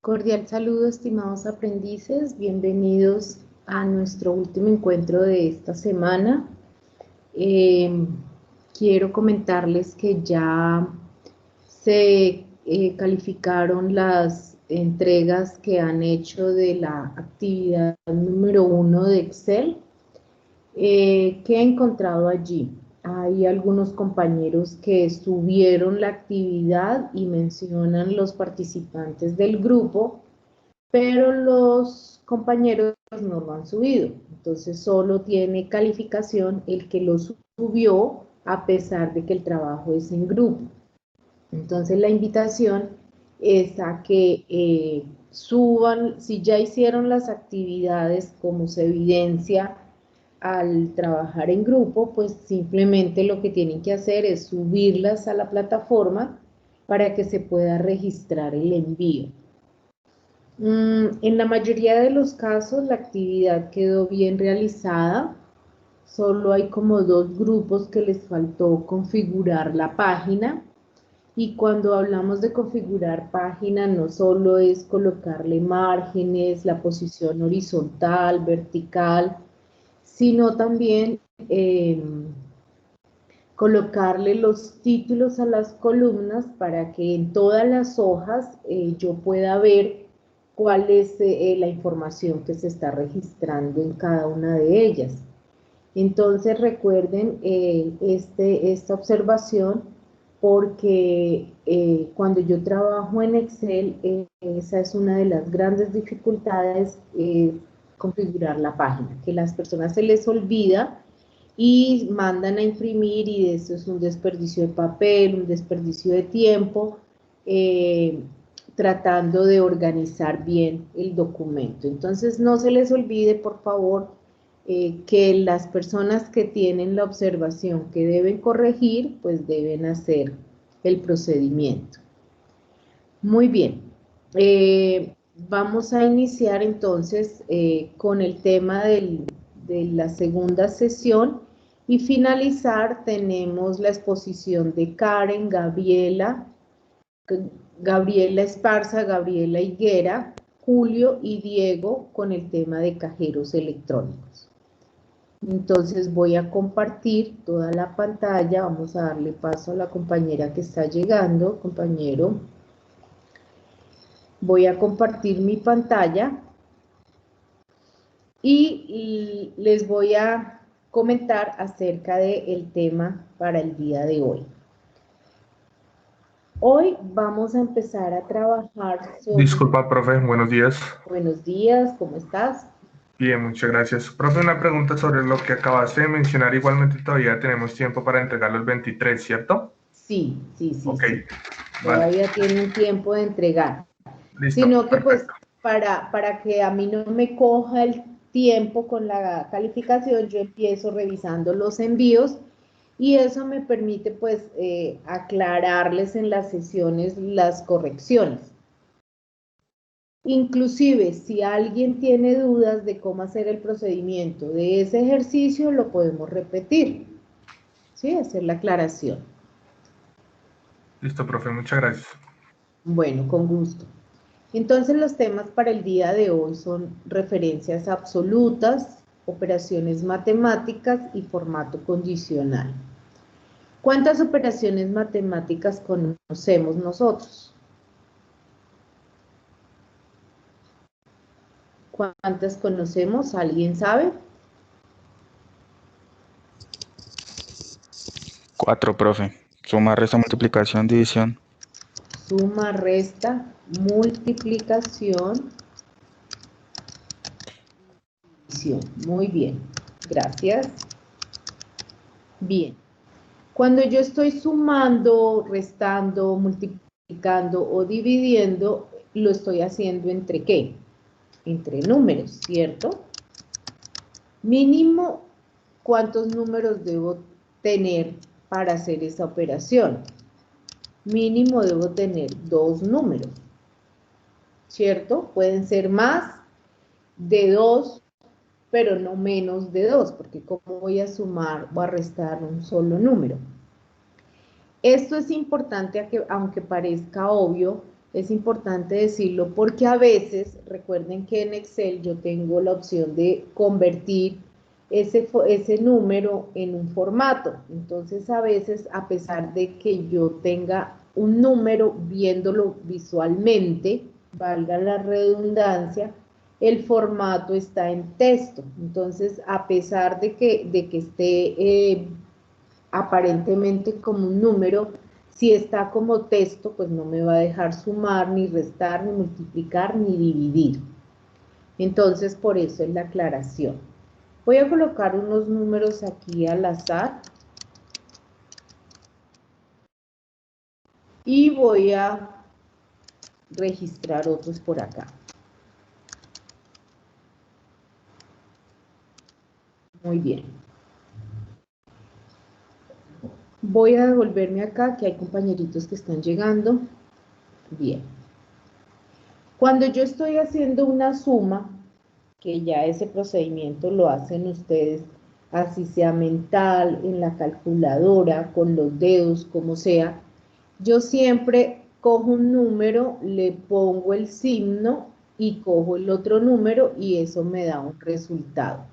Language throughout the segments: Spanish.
Cordial saludo, estimados aprendices. Bienvenidos a nuestro último encuentro de esta semana. Quiero comentarles que ya se calificaron las entregas que han hecho de la actividad número 1 de Excel. ¿Qué he encontrado allí? Hay algunos compañeros que subieron la actividad y mencionan los participantes del grupo, pero los compañeros no lo han subido. Entonces solo tiene calificación el que lo subió a pesar de que el trabajo es en grupo. Entonces la invitación es a que suban, si ya hicieron las actividades como se evidencia al trabajar en grupo, pues simplemente lo que tienen que hacer es subirlas a la plataforma para que se pueda registrar el envío. En la mayoría de los casos la actividad quedó bien realizada, solo hay como 2 grupos que les faltó configurar la página. Y cuando hablamos de configurar página, no solo es colocarle márgenes, la posición horizontal, vertical, sino también colocarle los títulos a las columnas para que en todas las hojas yo pueda ver cuál es la información que se está registrando en cada una de ellas. Entonces recuerden esta observación porque cuando yo trabajo en Excel, esa es una de las grandes dificultades, configurar la página, que las personas se les olvida y mandan a imprimir y eso es un desperdicio de papel, un desperdicio de tiempo, tratando de organizar bien el documento. Entonces no se les olvide, por favor, que las personas que tienen la observación que deben corregir, pues deben hacer el procedimiento. Muy bien. Vamos a iniciar entonces con el tema de la segunda sesión y finalizar tenemos la exposición de Karen, Gabriela Esparza, Gabriela Higuera, Julio y Diego con el tema de cajeros electrónicos. Entonces voy a compartir toda la pantalla, vamos a darle paso a la compañera que está llegando, compañero. Voy a compartir mi pantalla y les voy a comentar acerca del tema para el día de hoy. Hoy vamos a empezar a trabajar sobre... Disculpa, profe, buenos días. Buenos días, ¿cómo estás? Bien, muchas gracias. Profe, una pregunta sobre lo que acabaste de mencionar. Igualmente todavía tenemos tiempo para entregarlo el 23, ¿cierto? Sí. Ok, vale. Todavía tienen tiempo de entregar. Listo, Sino que pues perfecto. para que a mí no me coja el tiempo con la calificación, yo empiezo revisando los envíos y eso me permite pues aclararles en las sesiones las correcciones. Inclusive, si alguien tiene dudas de cómo hacer el procedimiento de ese ejercicio, lo podemos repetir, ¿sí? Hacer la aclaración. Listo, profe, muchas gracias. Bueno, con gusto. Entonces los temas para el día de hoy son referencias absolutas, operaciones matemáticas y formato condicional. ¿Cuántas operaciones matemáticas conocemos nosotros? ¿Cuántas conocemos? ¿Alguien sabe? 4, profe. Suma, resta, multiplicación, división. Suma, resta, multiplicación, división. Muy bien, gracias. Bien. Cuando yo estoy sumando, restando, multiplicando o dividiendo, lo estoy haciendo ¿entre qué? Entre números, ¿cierto? Mínimo, ¿cuántos números debo tener para hacer esa operación? Mínimo debo tener 2 números, ¿cierto? Pueden ser más de 2, pero no menos de 2, porque ¿cómo voy a sumar o a restar un solo número? Esto es importante, aunque parezca obvio, Es importante decirlo porque a veces, recuerden que en Excel yo tengo la opción de convertir ese número en un formato. Entonces, a veces, a pesar de que yo tenga un número viéndolo visualmente, valga la redundancia, el formato está en texto. Entonces, a pesar de que esté aparentemente como un número, si está como texto, pues no me va a dejar sumar, ni restar, ni multiplicar, ni dividir. Entonces, por eso es la aclaración. Voy a colocar unos números aquí al azar. Y voy a registrar otros por acá. Muy bien. Voy a devolverme acá, que hay compañeritos que están llegando. Bien. Cuando yo estoy haciendo una suma, que ya ese procedimiento lo hacen ustedes, así sea mental, en la calculadora, con los dedos, como sea, yo siempre cojo un número, le pongo el signo y cojo el otro número y eso me da un resultado.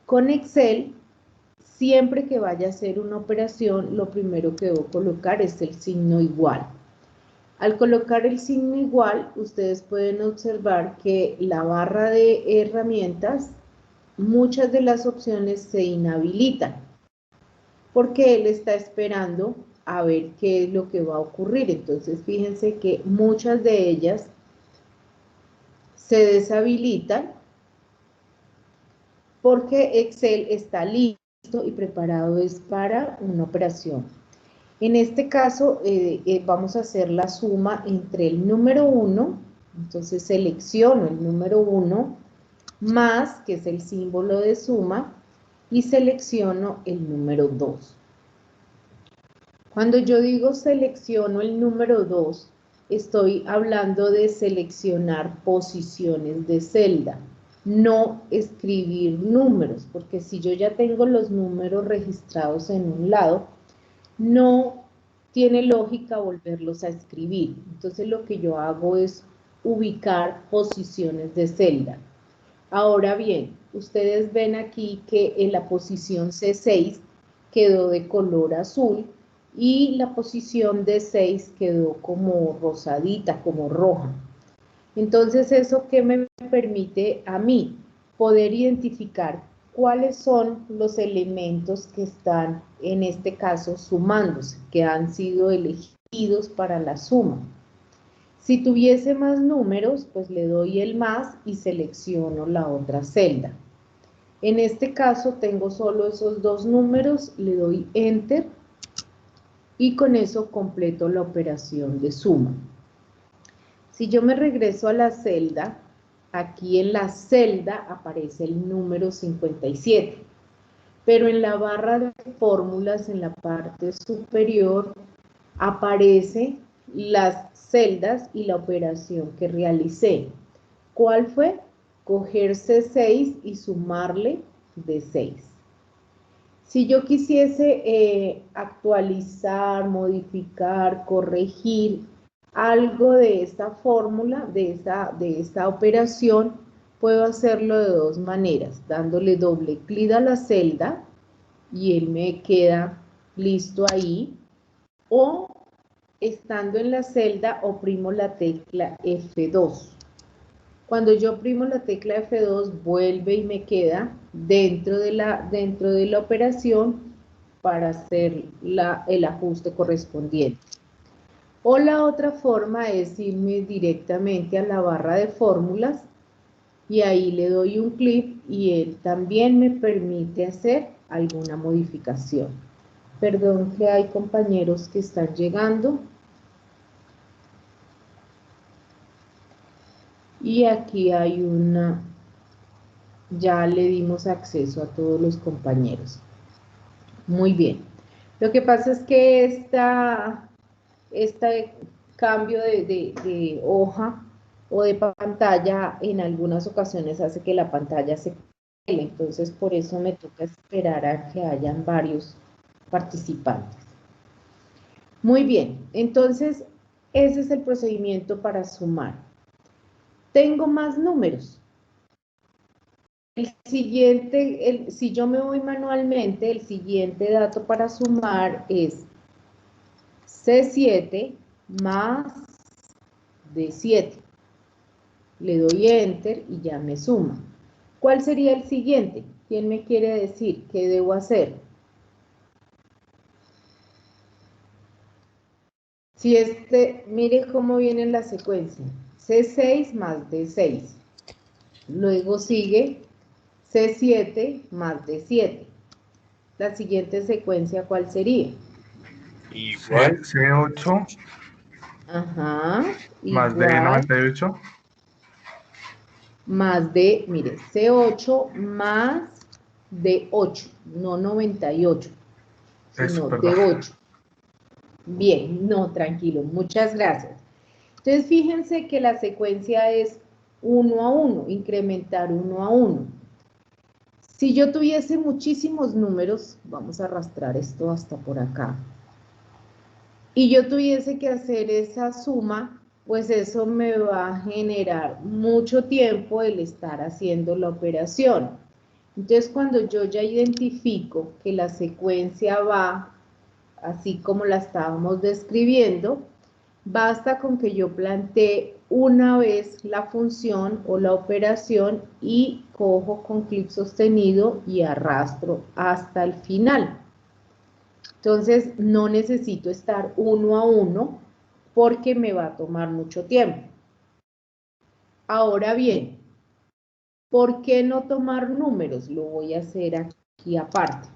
Con Excel, siempre que vaya a hacer una operación, lo primero que debo colocar es el signo igual. Al colocar el signo igual, ustedes pueden observar que la barra de herramientas, muchas de las opciones se inhabilitan, porque él está esperando a ver qué es lo que va a ocurrir. Entonces, fíjense que muchas de ellas se deshabilitan porque Excel está listo y preparado es para una operación. En este caso, vamos a hacer la suma entre el número 1, entonces selecciono el número 1, más, que es el símbolo de suma, y selecciono el número 2. Cuando yo digo selecciono el número 2, estoy hablando de seleccionar posiciones de celda, no escribir números, porque si yo ya tengo los números registrados en un lado, no tiene lógica volverlos a escribir. Entonces lo que yo hago es ubicar posiciones de celda. Ahora bien, ustedes ven aquí que en la posición C6 quedó de color azul y la posición D6 quedó como rosadita, como roja. Entonces, ¿eso qué me permite a mí? Poder identificar cuáles son los elementos que están, en este caso, sumándose, que han sido elegidos para la suma. Si tuviese más números, pues le doy el más y selecciono la otra celda. En este caso tengo solo esos dos números, le doy Enter y con eso completo la operación de suma. Si yo me regreso a la celda, aquí en la celda aparece el número 57, pero en la barra de fórmulas, en la parte superior, aparece las celdas y la operación que realicé. ¿Cuál fue? Coger C6 y sumarle D6. Si yo quisiese actualizar, modificar, corregir algo de esta fórmula, de esta operación, puedo hacerlo de dos maneras, dándole doble clic a la celda y él me queda listo ahí, o estando en la celda oprimo la tecla F2. Cuando yo oprimo la tecla F2, vuelve y me queda dentro de la operación para hacer el ajuste correspondiente. O la otra forma es irme directamente a la barra de fórmulas y ahí le doy un clic y él también me permite hacer alguna modificación. Perdón que hay compañeros que están llegando. Y aquí hay una, ya le dimos acceso a todos los compañeros. Muy bien. Lo que pasa es que este cambio de hoja o de pantalla en algunas ocasiones hace que la pantalla se caiga. Entonces, por eso me toca esperar a que hayan varios participantes. Muy bien. Entonces, ese es el procedimiento para sumar. Tengo más números. El siguiente, si yo me voy manualmente, el siguiente dato para sumar es C7 más D7. Le doy Enter y ya me suma. ¿Cuál sería el siguiente? ¿Quién me quiere decir qué debo hacer? Si mire cómo viene la secuencia. C6 más D6. Luego sigue C7 más D7. La siguiente secuencia, ¿cuál sería? Igual. C8 Ajá, más igual, D98. más mire, C8 más D8, no 98, Eso, sino perdón. D8. Bien, no, tranquilo, muchas gracias. Entonces, fíjense que la secuencia es 1 a 1, incrementar 1 a 1. Si yo tuviese muchísimos números, vamos a arrastrar esto hasta por acá, y yo tuviese que hacer esa suma, pues eso me va a generar mucho tiempo el estar haciendo la operación. Entonces, cuando yo ya identifico que la secuencia va así como la estábamos describiendo, basta con que yo plantee una vez la función o la operación y cojo con clic sostenido y arrastro hasta el final. Entonces, no necesito estar 1 a 1 porque me va a tomar mucho tiempo. Ahora bien, ¿por qué no tomar números? Lo voy a hacer aquí aparte.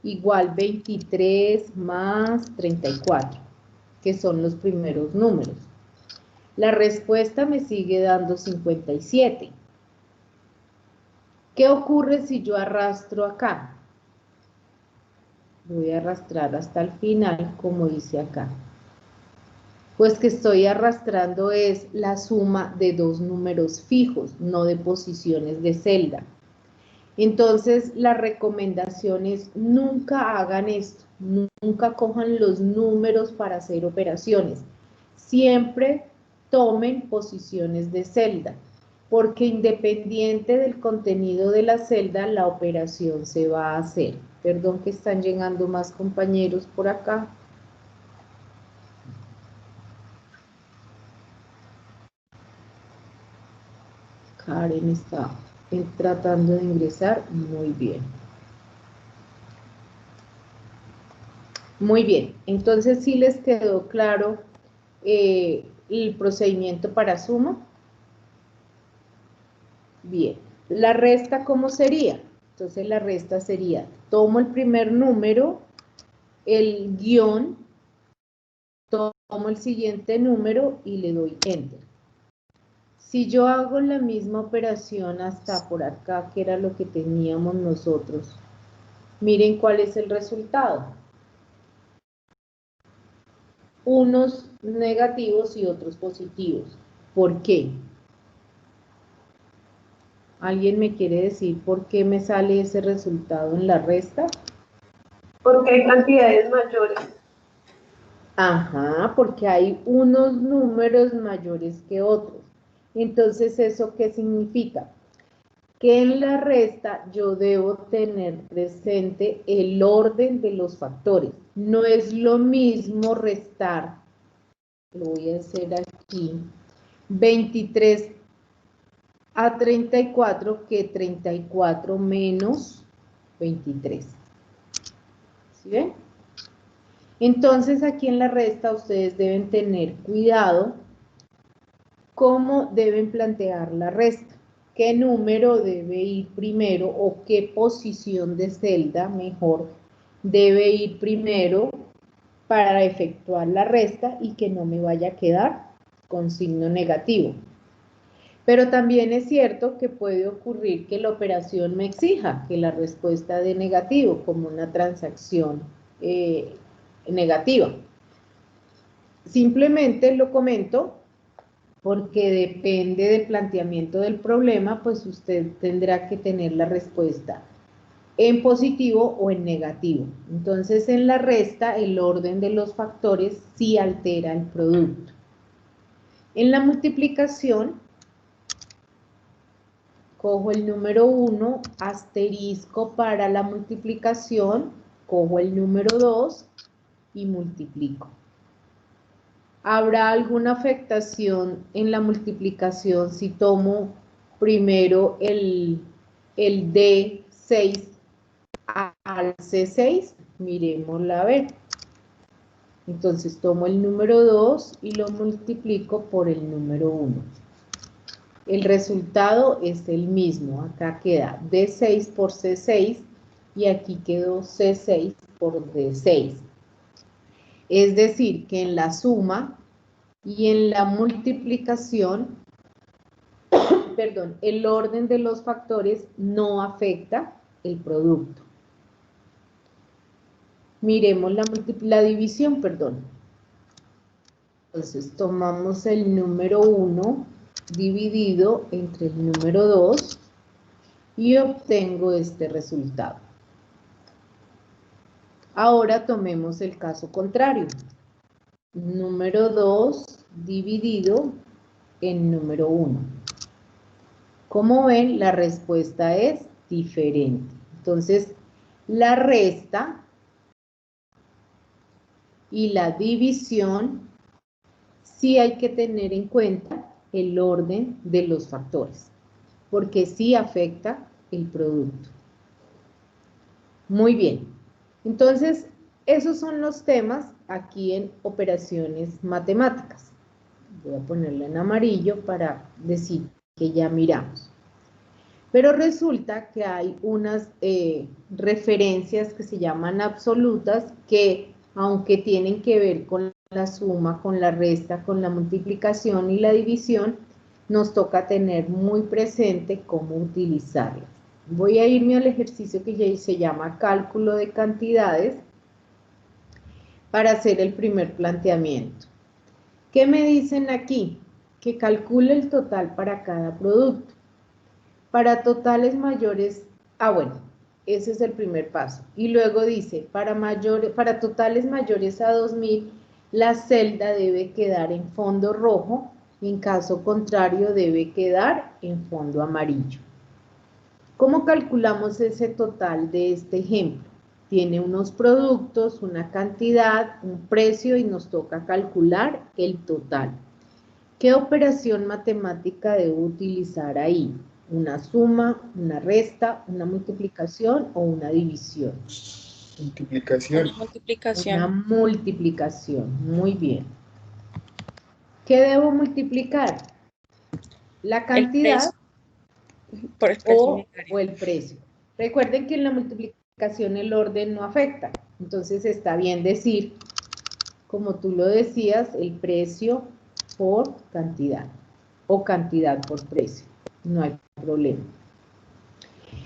Igual 23 más 34, que son los primeros números. La respuesta me sigue dando 57. ¿Qué ocurre si yo arrastro acá? Voy a arrastrar hasta el final, como dice acá. Pues que estoy arrastrando es la suma de dos números fijos, no de posiciones de celda. Entonces, la recomendación es nunca hagan esto, nunca cojan los números para hacer operaciones. Siempre tomen posiciones de celda, porque independiente del contenido de la celda, la operación se va a hacer. Perdón que están llegando más compañeros por acá. Karen está tratando de ingresar. Muy bien. Muy bien. Entonces, ¿sí les quedó claro el procedimiento para suma? Bien. ¿La resta cómo sería? Entonces, la resta sería, tomo el primer número, el guión, tomo el siguiente número y le doy Enter. Si yo hago la misma operación hasta por acá, que era lo que teníamos nosotros, miren cuál es el resultado. Unos negativos y otros positivos. ¿Por qué? ¿Alguien me quiere decir por qué me sale ese resultado en la resta? Porque hay cantidades mayores. Ajá, porque hay unos números mayores que otros. Entonces, ¿eso qué significa? Que en la resta yo debo tener presente el orden de los factores. No es lo mismo restar, lo voy a hacer aquí, 23 a 34 que 34 menos 23. ¿Sí ven? Entonces aquí en la resta ustedes deben tener cuidado cómo deben plantear la resta. ¿Qué número debe ir primero o qué posición de celda mejor debe ir primero para efectuar la resta y que no me vaya a quedar con signo negativo? Pero también es cierto que puede ocurrir que la operación me exija que la respuesta dé negativo, como una transacción negativa. Simplemente lo comento porque depende del planteamiento del problema, pues usted tendrá que tener la respuesta en positivo o en negativo. Entonces, en la resta, el orden de los factores sí altera el producto. En la multiplicación, cojo el número 1, asterisco para la multiplicación, cojo el número 2 y multiplico. ¿Habrá alguna afectación en la multiplicación si tomo primero el D6 al C6? Miremosla a ver. Entonces tomo el número 2 y lo multiplico por el número 1. El resultado es el mismo. Acá queda D6 por C6 y aquí quedó C6 por D6. Es decir, que en la suma y en la multiplicación, perdón, el orden de los factores no afecta el producto. Miremos la división, perdón. Entonces tomamos el número 1 dividido entre el número 2 y obtengo este resultado. Ahora tomemos el caso contrario. Número 2 dividido en número 1. Como ven, la respuesta es diferente. Entonces, la resta y la división sí hay que tener en cuenta el orden de los factores, porque sí afecta el producto. Muy bien. Entonces, esos son los temas aquí en operaciones matemáticas. Voy a ponerlo en amarillo para decir que ya miramos. Pero resulta que hay unas referencias que se llaman absolutas que, aunque tienen que ver con la suma, con la resta, con la multiplicación y la división, nos toca tener muy presente cómo utilizarlas. Voy a irme al ejercicio que ya se llama cálculo de cantidades para hacer el primer planteamiento. ¿Qué me dicen aquí? Que calcule el total para cada producto. Para totales mayores, bueno, ese es el primer paso. Y luego dice, para totales mayores a 2000, la celda debe quedar en fondo rojo, en caso contrario debe quedar en fondo amarillo. ¿Cómo calculamos ese total de este ejemplo? Tiene unos productos, una cantidad, un precio y nos toca calcular el total. ¿Qué operación matemática debo utilizar ahí? ¿Una suma, una resta, una multiplicación o una división? Multiplicación. Una multiplicación, muy bien. ¿Qué debo multiplicar? La cantidad o el precio. Recuerden que en la multiplicación el orden no afecta, entonces está bien decir, como tú lo decías, el precio por cantidad o cantidad por precio, no hay problema.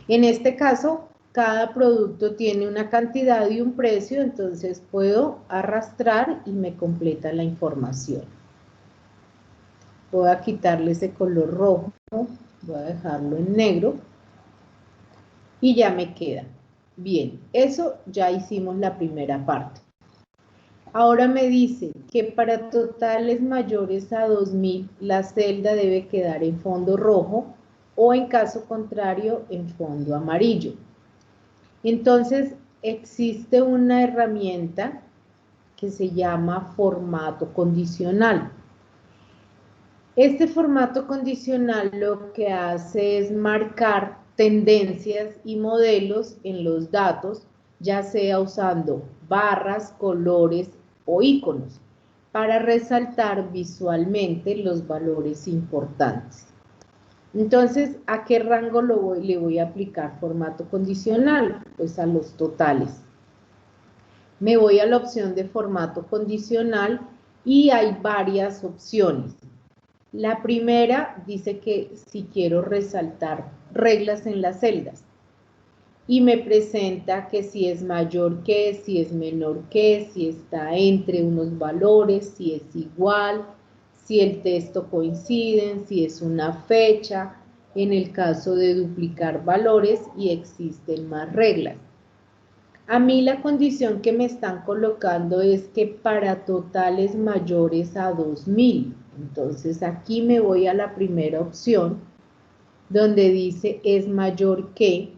En este caso, cada producto tiene una cantidad y un precio, entonces puedo arrastrar y me completa la información. Voy a quitarle ese color rojo, voy a dejarlo en negro y ya me queda. Bien, eso ya hicimos la primera parte. Ahora me dice que para totales mayores a 2000 la celda debe quedar en fondo rojo o en caso contrario en fondo amarillo. Entonces existe una herramienta que se llama formato condicional. Este formato condicional lo que hace es marcar tendencias y modelos en los datos, ya sea usando barras, colores o iconos, para resaltar visualmente los valores importantes. Entonces, ¿a qué rango le voy a aplicar formato condicional? Pues a los totales. Me voy a la opción de formato condicional y hay varias opciones. La primera dice que si quiero resaltar reglas en las celdas y me presenta que si es mayor que, si es menor que, si está entre unos valores, si es igual, si el texto coincide, si es una fecha, en el caso de duplicar valores y existen más reglas. A mí la condición que me están colocando es que para totales mayores a 2000. Entonces aquí me voy a la primera opción, donde dice es mayor que,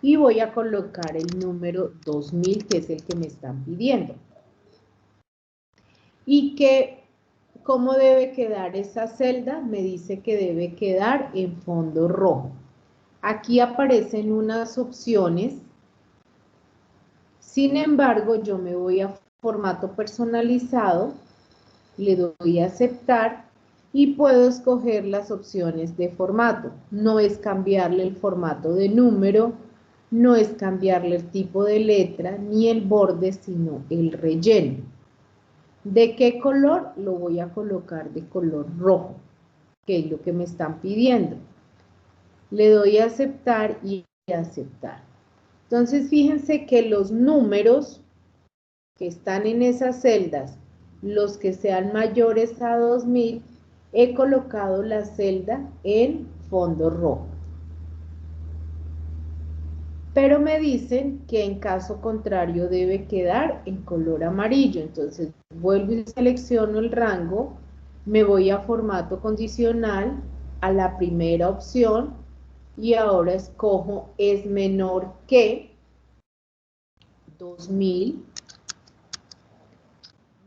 y voy a colocar el número 2000, que es el que me están pidiendo. Y que, ¿cómo debe quedar esa celda? Me dice que debe quedar en fondo rojo. Aquí aparecen unas opciones. Sin embargo, yo me voy a formato personalizado, le doy a aceptar y puedo escoger las opciones de formato. No es cambiarle el formato de número, no es cambiarle el tipo de letra ni el borde, sino el relleno. ¿De qué color? Lo voy a colocar de color rojo, que es lo que me están pidiendo. Le doy a aceptar y a aceptar. Entonces, fíjense que los números que están en esas celdas, los que sean mayores a 2000, he colocado la celda en fondo rojo. Pero me dicen que en caso contrario debe quedar en color amarillo. Entonces vuelvo y selecciono el rango, me voy a formato condicional, a la primera opción, y ahora escojo es menor que 2000.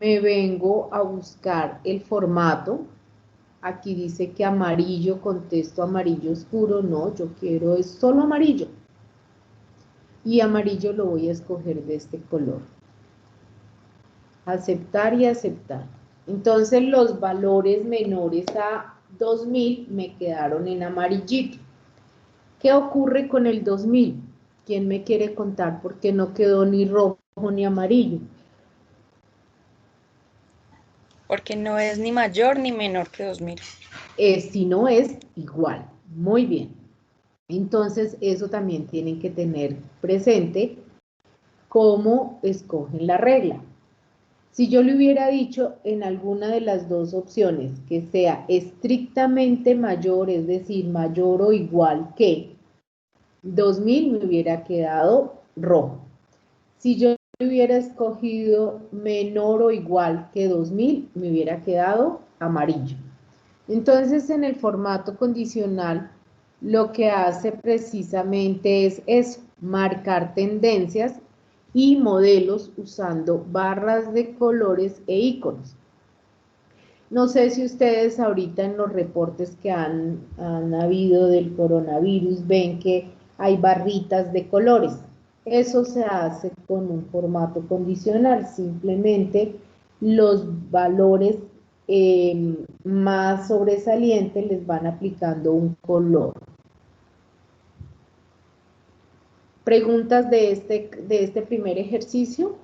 Me vengo a buscar el formato. Aquí dice que amarillo, contesto amarillo oscuro. No, yo quiero es solo amarillo. Y amarillo lo voy a escoger de este color. Aceptar y aceptar. Entonces los valores menores a 2000 me quedaron en amarillito. ¿Qué ocurre con el 2000? ¿Quién me quiere contar por qué no quedó ni rojo ni amarillo? Porque no es ni mayor ni menor que 2000. Si no es igual. Muy bien. Entonces eso también tienen que tener presente cómo escogen la regla. Si yo le hubiera dicho en alguna de las dos opciones que sea estrictamente mayor, es decir, mayor o igual que 2000, me hubiera quedado rojo. Si yo hubiera escogido menor o igual que 2000, me hubiera quedado amarillo. Entonces, en el formato condicional, lo que hace precisamente es eso, marcar tendencias y modelos usando barras de colores e iconos. No sé si ustedes ahorita en los reportes que han habido del coronavirus ven que hay barritas de colores. Eso se hace con un formato condicional, simplemente los valores más sobresalientes les van aplicando un color. ¿Preguntas de este primer ejercicio?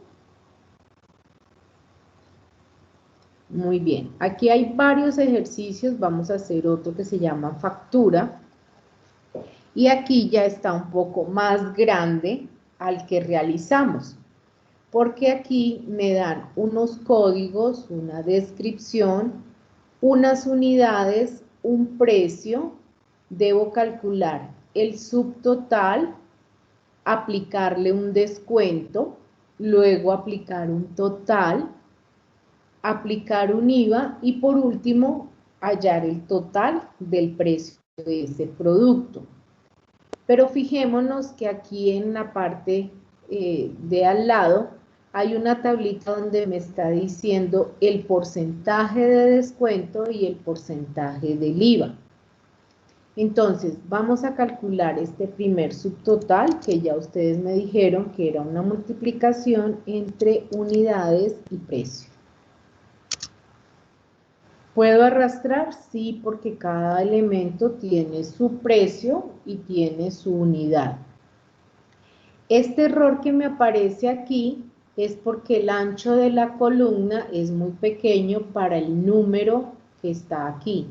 Muy bien, aquí hay varios ejercicios, vamos a hacer otro que se llama factura, y aquí ya está un poco más grande al que realizamos, porque aquí me dan unos códigos, una descripción, unas unidades, un precio, debo calcular el subtotal, aplicarle un descuento, luego aplicar un total, aplicar un IVA y por último hallar el total del precio de ese producto. Pero fijémonos que aquí en la parte de al lado hay una tablita donde me está diciendo el porcentaje de descuento y el porcentaje del IVA. Entonces, vamos a calcular este primer subtotal, que ya ustedes me dijeron que era una multiplicación entre unidades y precio. ¿Puedo arrastrar? Sí, porque cada elemento tiene su precio y tiene su unidad. Este error que me aparece aquí es porque el ancho de la columna es muy pequeño para el número que está aquí.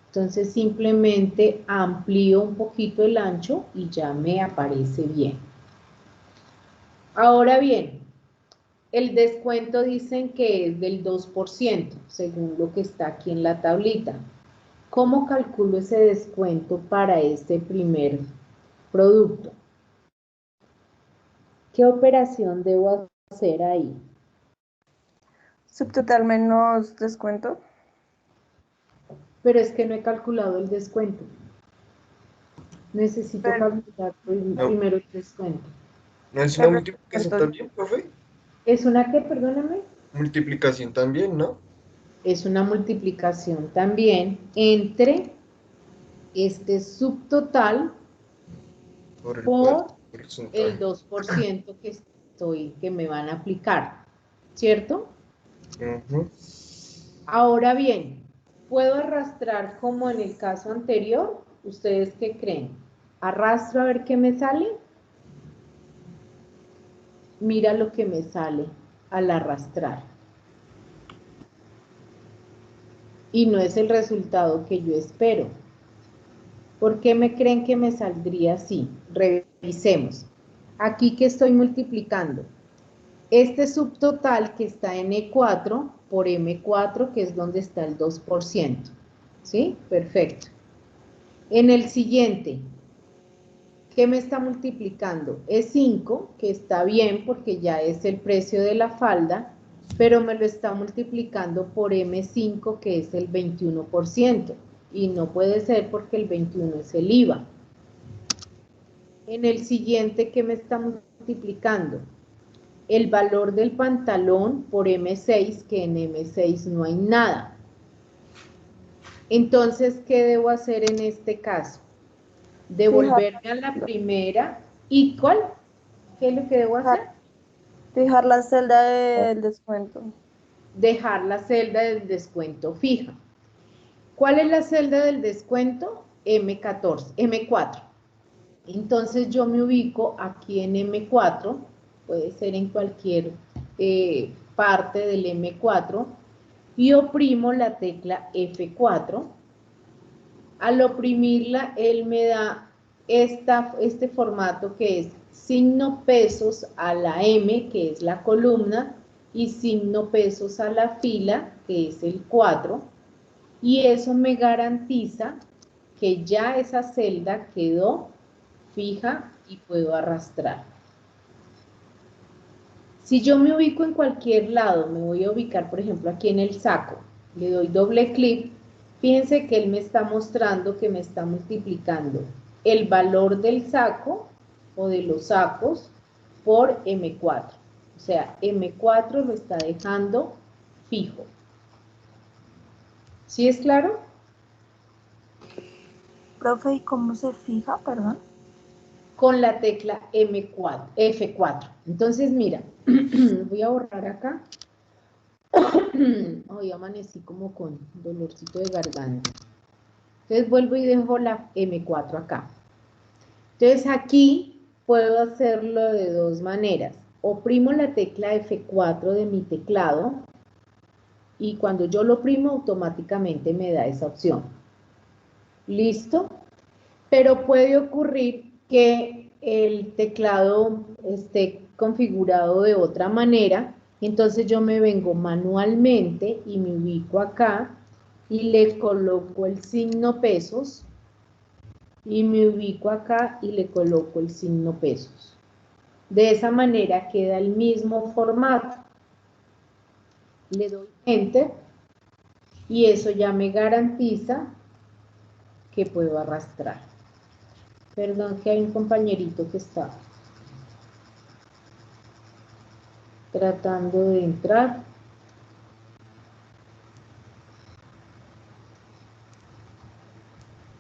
Entonces simplemente amplío un poquito el ancho y ya me aparece bien. Ahora bien, el descuento dicen que es del 2%, según lo que está aquí en la tablita. ¿Cómo calculo ese descuento para este primer producto? ¿Qué operación debo hacer ahí? Subtotal menos descuento. Pero es que no he calculado el descuento. Necesito Pero- calcular No, primero el descuento. ¿no es una Pero multiplicación entonces, también, profe? ¿Es una qué? Perdóname. Multiplicación también, ¿no? Es una multiplicación también entre este subtotal Por el por el porcentaje. 2% que me van a aplicar, ¿cierto? Ujú. Ahora bien, ¿puedo arrastrar como en el caso anterior? ¿Ustedes qué creen? ¿Arrastro a ver qué me sale? Mira lo que me sale al arrastrar. Y no es el resultado que yo espero. ¿Por qué me creen que me saldría así? Revisemos. Aquí que estoy multiplicando. Este subtotal que está en E4 por M4, que es donde está el 2%. ¿Sí? Perfecto. En el siguiente, ¿qué me está multiplicando? E5, que está bien porque ya es el precio de la falda, pero me lo está multiplicando por M5, que es el 21%. Y no puede ser porque el 21 es el IVA. En el siguiente, ¿qué me está multiplicando? El valor del pantalón por M6, que en M6 no hay nada. Entonces, ¿qué debo hacer en este caso? fijar, Devolverme a la primera. ¿Y cuál? ¿Qué es lo que debo hacer? fijar la celda del descuento. Dejar la celda del descuento fija. ¿Cuál es la celda del descuento? M14, M4. Entonces yo me ubico aquí en M4, puede ser en cualquier parte del M4, y oprimo la tecla F4. Al oprimirla, él me da este formato que es signo pesos a la M, que es la columna, y signo pesos a la fila, que es el 4, y eso me garantiza que ya esa celda quedó fija y puedo arrastrar. Si yo me ubico en cualquier lado, me voy a ubicar, por ejemplo, aquí en el saco, le doy doble clic, fíjense que él me está mostrando que me está multiplicando el valor del saco o de los sacos por M4. O sea, M4 lo está dejando fijo. ¿Sí es claro? Profe, ¿y cómo se fija, perdón? Con la tecla M4, F4. Entonces, mira, voy a borrar acá. Hoy amanecí como con dolorcito de garganta. Entonces vuelvo y dejo la M4 acá. Entonces aquí puedo hacerlo de dos maneras. Oprimo la tecla F4 de mi teclado y cuando yo lo oprimo automáticamente me da esa opción. ¿Listo? Pero puede ocurrir que el teclado esté configurado de otra manera, entonces yo me vengo manualmente y me ubico acá y le coloco el signo pesos y me ubico acá y le coloco el signo pesos. De esa manera queda el mismo formato. Le doy Enter y eso ya me garantiza que puedo arrastrar. Perdón que hay un compañerito que está tratando de entrar.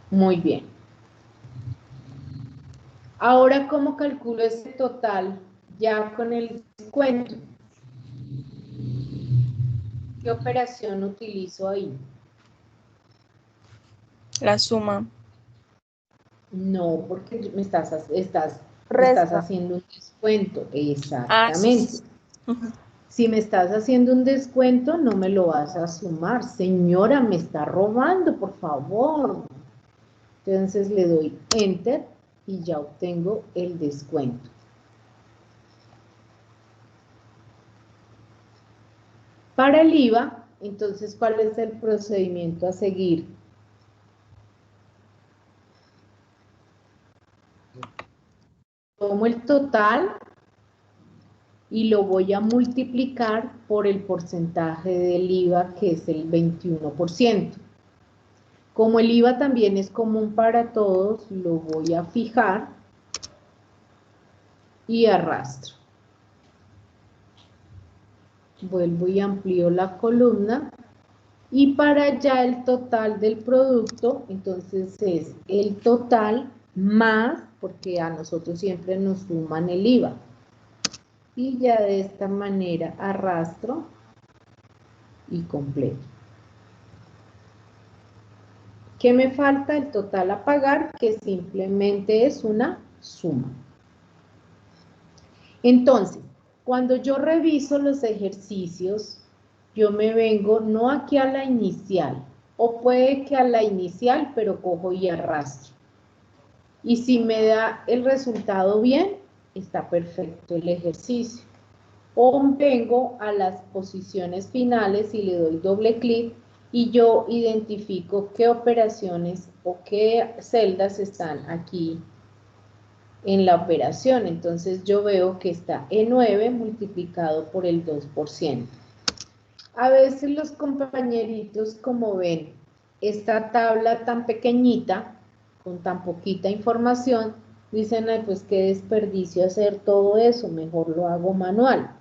Muy bien. Ahora, ¿cómo calculo ese total ya con el descuento? ¿Qué operación utilizo ahí? La suma. No, porque me estás Resta. haciendo un descuento. Ah, sí, sí, Exactamente. sí. Ujú. Si me estás haciendo un descuento, no me lo vas a sumar. Señora, me está robando, por favor. Entonces le doy Enter y ya obtengo el descuento. Para el IVA, entonces, ¿cuál es el procedimiento a seguir? tomo el total y lo voy a multiplicar por el porcentaje del IVA, que es el 21%. Como el IVA también es común para todos, lo voy a fijar y arrastro. Vuelvo y amplío la columna. Y para allá el total del producto, entonces es el total más, porque a nosotros siempre nos suman el IVA. Y ya de esta manera arrastro y completo. ¿Qué me falta? El total a pagar, que simplemente es una suma. Entonces, cuando yo reviso los ejercicios, yo me vengo no aquí a la inicial, o puede que a la inicial, pero cojo y arrastro. Y si me da el resultado bien, está perfecto el ejercicio. O vengo a las posiciones finales y le doy doble clic y yo identifico qué operaciones o qué celdas están aquí en la operación. Entonces yo veo que está E9 multiplicado por el 2%. A veces los compañeritos, como ven, esta tabla tan pequeñita, con tan poquita información, dicen, ay, pues qué desperdicio hacer todo eso, mejor lo hago manual.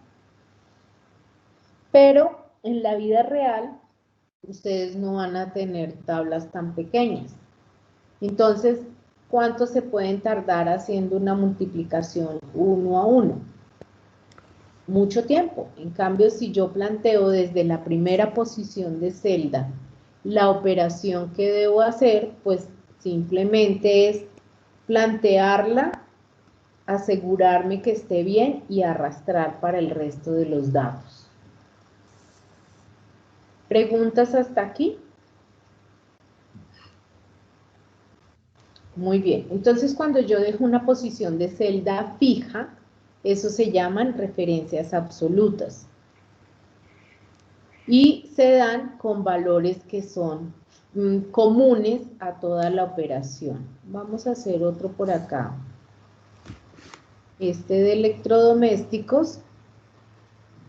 Pero en la vida real, ustedes no van a tener tablas tan pequeñas. Entonces, ¿cuánto se pueden tardar haciendo una multiplicación 1 a 1? Mucho tiempo. En cambio, si yo planteo desde la primera posición de celda la operación que debo hacer, pues simplemente es plantearla, asegurarme que esté bien y arrastrar para el resto de los datos. ¿Preguntas hasta aquí? Muy bien. Entonces, cuando yo dejo una posición de celda fija, eso se llaman referencias absolutas. Y se dan con valores que son comunes a toda la operación. Vamos a hacer otro por acá. Este de electrodomésticos.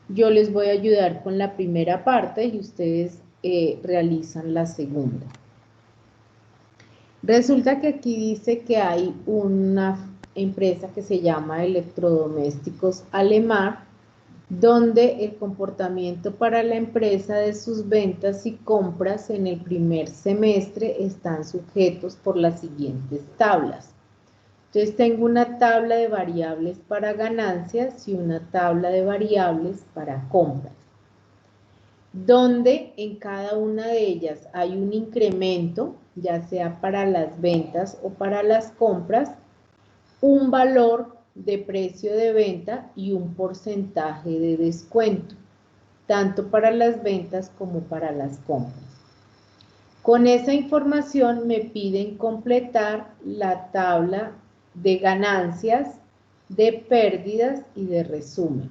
Yo les voy a ayudar con la primera parte y ustedes realizan la segunda. Resulta que aquí dice que hay una empresa que se llama Electrodomésticos Alemar, donde el comportamiento para la empresa de sus ventas y compras en el primer semestre están sujetos por las siguientes tablas. Entonces tengo una tabla de variables para ganancias y una tabla de variables para compras, donde en cada una de ellas hay un incremento, ya sea para las ventas o para las compras, un valor de precio de venta y un porcentaje de descuento, tanto para las ventas como para las compras. Con esa información me piden completar la tabla de ganancias, de pérdidas y de resumen.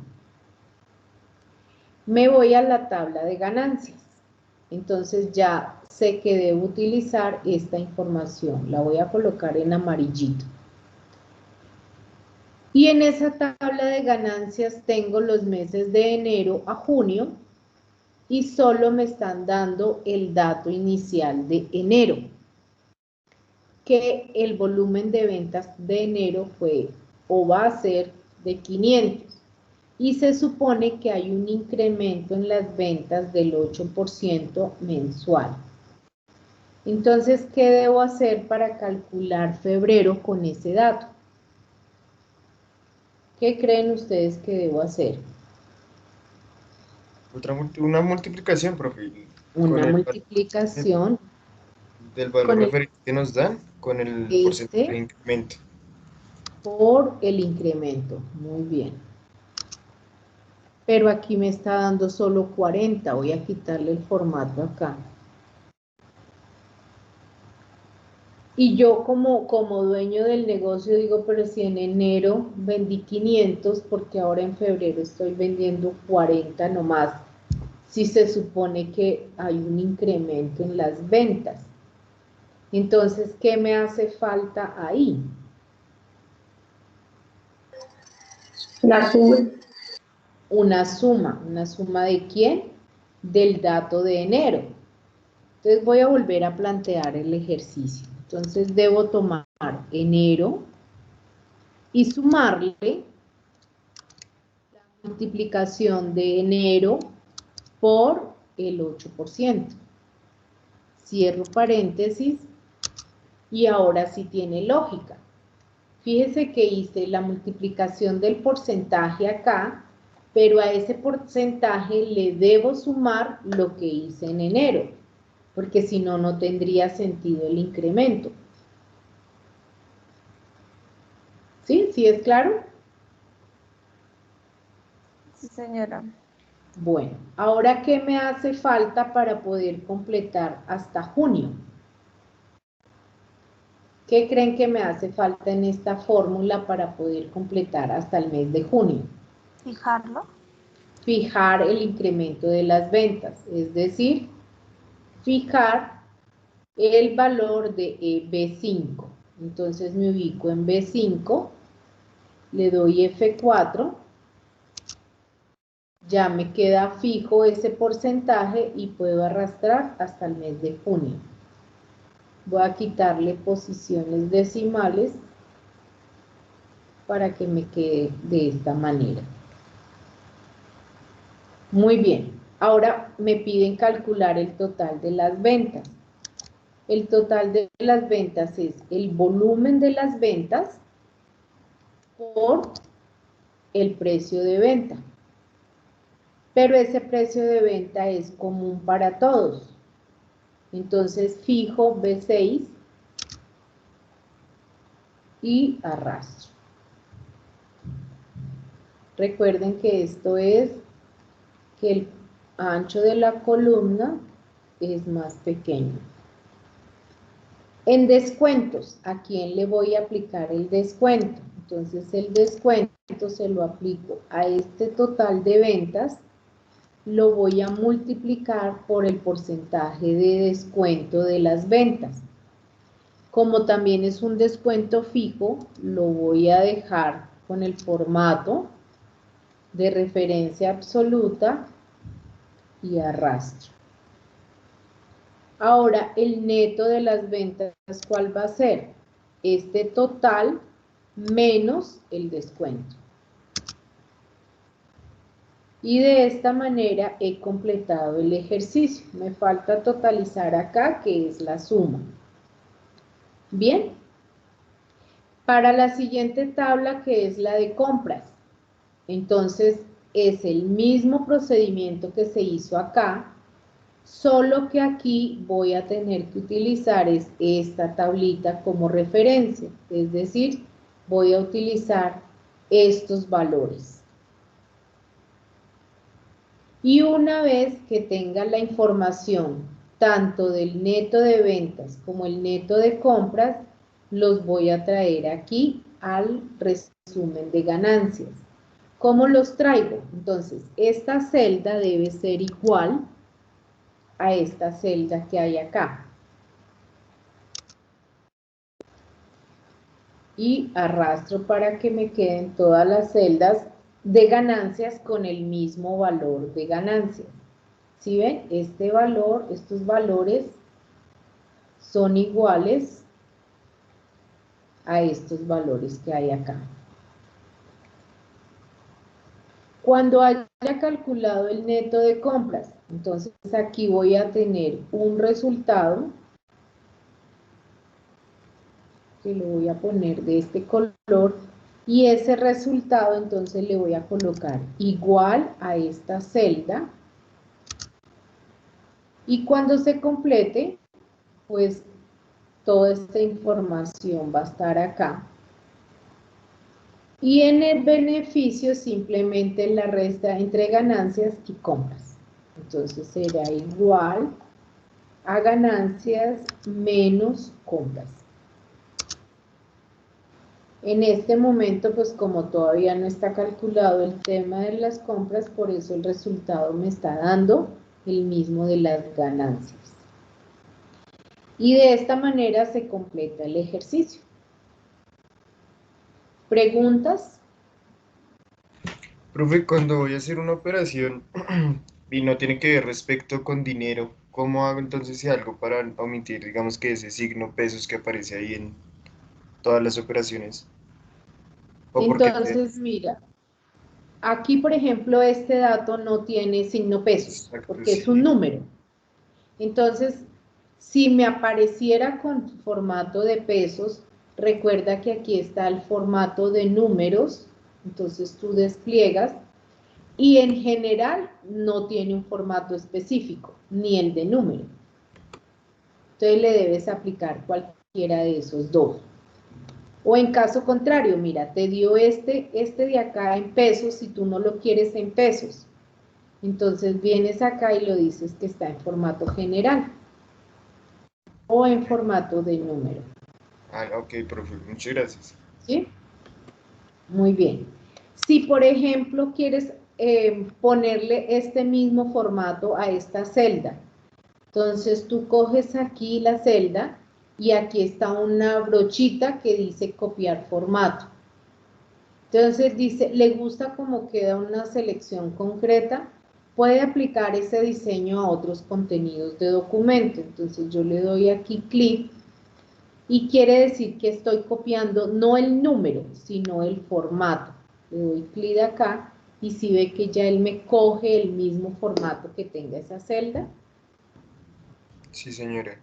Me voy a la tabla de ganancias. Entonces ya sé que debo utilizar esta información. La voy a colocar en amarillito. Y en esa tabla de ganancias tengo los meses de enero a junio y solo me están dando el dato inicial de enero, que el volumen de ventas de enero fue o va a ser de 500 y se supone que hay un incremento en las ventas del 8% mensual. Entonces, ¿qué debo hacer para calcular febrero con ese dato? ¿Qué creen ustedes que debo hacer? Una multiplicación, profe. Una Con el multiplicación del valor con referente que nos dan con el porcentaje de incremento. por el incremento. Muy bien. Pero aquí me está dando solo 40. Voy a quitarle el formato acá. Y yo como dueño del negocio digo, pero si en enero vendí 500, porque ahora en febrero estoy vendiendo 40 nomás, si se supone que hay un incremento en las ventas. Entonces, ¿qué me hace falta ahí? La suma. ¿una suma de quién? Del dato de enero. Entonces voy a volver a plantear el ejercicio. Entonces debo tomar enero y sumarle la multiplicación de enero por el 8%. Cierro paréntesis y ahora sí tiene lógica. Fíjese que hice la multiplicación del porcentaje acá, pero a ese porcentaje le debo sumar lo que hice en enero, porque si no, no tendría sentido el incremento. ¿Sí? ¿Sí es claro? Sí, señora. Bueno, ahora, ¿qué me hace falta para poder completar hasta junio? ¿Qué creen que me hace falta en esta fórmula para poder completar hasta el mes de junio? Fijarlo. Fijar el incremento de las ventas, es decir, fijar el valor de B5. Entonces me ubico en B5, le doy F4, ya me queda fijo ese porcentaje y puedo arrastrar hasta el mes de junio. Voy a quitarle posiciones decimales para que me quede de esta manera. Muy bien, ahora me piden calcular el total de las ventas. El total de las ventas es el volumen de las ventas por el precio de venta. Pero ese precio de venta es común para todos. Entonces fijo B6 y arrastro. Recuerden que esto es que el ancho de la columna es más pequeño. En descuentos, ¿a quién le voy a aplicar el descuento? Entonces el descuento se lo aplico a este total de ventas, lo voy a multiplicar por el porcentaje de descuento de las ventas. Como también es un descuento fijo, lo voy a dejar con el formato de referencia absoluta y arrastro. Ahora, el neto de las ventas, ¿cuál va a ser? Este total menos el descuento. Y de esta manera he completado el ejercicio. Me falta totalizar acá, que es la suma. Bien. Para la siguiente tabla, que es la de compras. Entonces, es el mismo procedimiento que se hizo acá, solo que aquí voy a tener que utilizar esta tablita como referencia, es decir, voy a utilizar estos valores. Y una vez que tenga la información tanto del neto de ventas como el neto de compras, los voy a traer aquí al resumen de ganancias. ¿Cómo los traigo? Entonces, esta celda debe ser igual a esta celda que hay acá. Y arrastro para que me queden todas las celdas de ganancias con el mismo valor de ganancias. ¿Sí ven? Este valor, estos valores son iguales a estos valores que hay acá. Cuando haya calculado el neto de compras, entonces aquí voy a tener un resultado que lo voy a poner de este color y ese resultado entonces le voy a colocar igual a esta celda y cuando se complete pues toda esta información va a estar acá y en el beneficio simplemente la resta entre ganancias y compras. Entonces será igual a ganancias menos compras. En este momento, pues como todavía no está calculado el tema de las compras, por eso el resultado me está dando el mismo de las ganancias. Y de esta manera se completa el ejercicio. ¿Preguntas? Profe, cuando voy a hacer una operación y no tiene que ver respecto con dinero, ¿cómo hago entonces si algo para omitir, digamos que ese signo pesos que aparece ahí en todas las operaciones? ¿O porque Entonces, mira, aquí, por ejemplo, este dato no tiene signo pesos, exacto, porque es un sí. número. Entonces, si me apareciera con formato de pesos, recuerda que aquí está el formato de números, entonces tú despliegas, y en general no tiene un formato específico, ni el de número. Entonces le debes aplicar cualquiera de esos dos. O en caso contrario, mira, te dio este de acá en pesos y tú no lo quieres en pesos. Entonces vienes acá y lo dices que está en formato general o en formato de número. Ah, ok, profe, muchas gracias. ¿Sí? Muy bien. Si, por ejemplo, quieres ponerle este mismo formato a esta celda, entonces tú coges aquí la celda y aquí está una brochita que dice copiar formato. Entonces dice, le gusta cómo queda una selección concreta, puede aplicar ese diseño a otros contenidos de documento. Entonces yo le doy aquí clic y quiere decir que estoy copiando no el número, sino el formato. Le doy clic acá y si ve que ya él me coge el mismo formato que tenga esa celda. Sí, señora.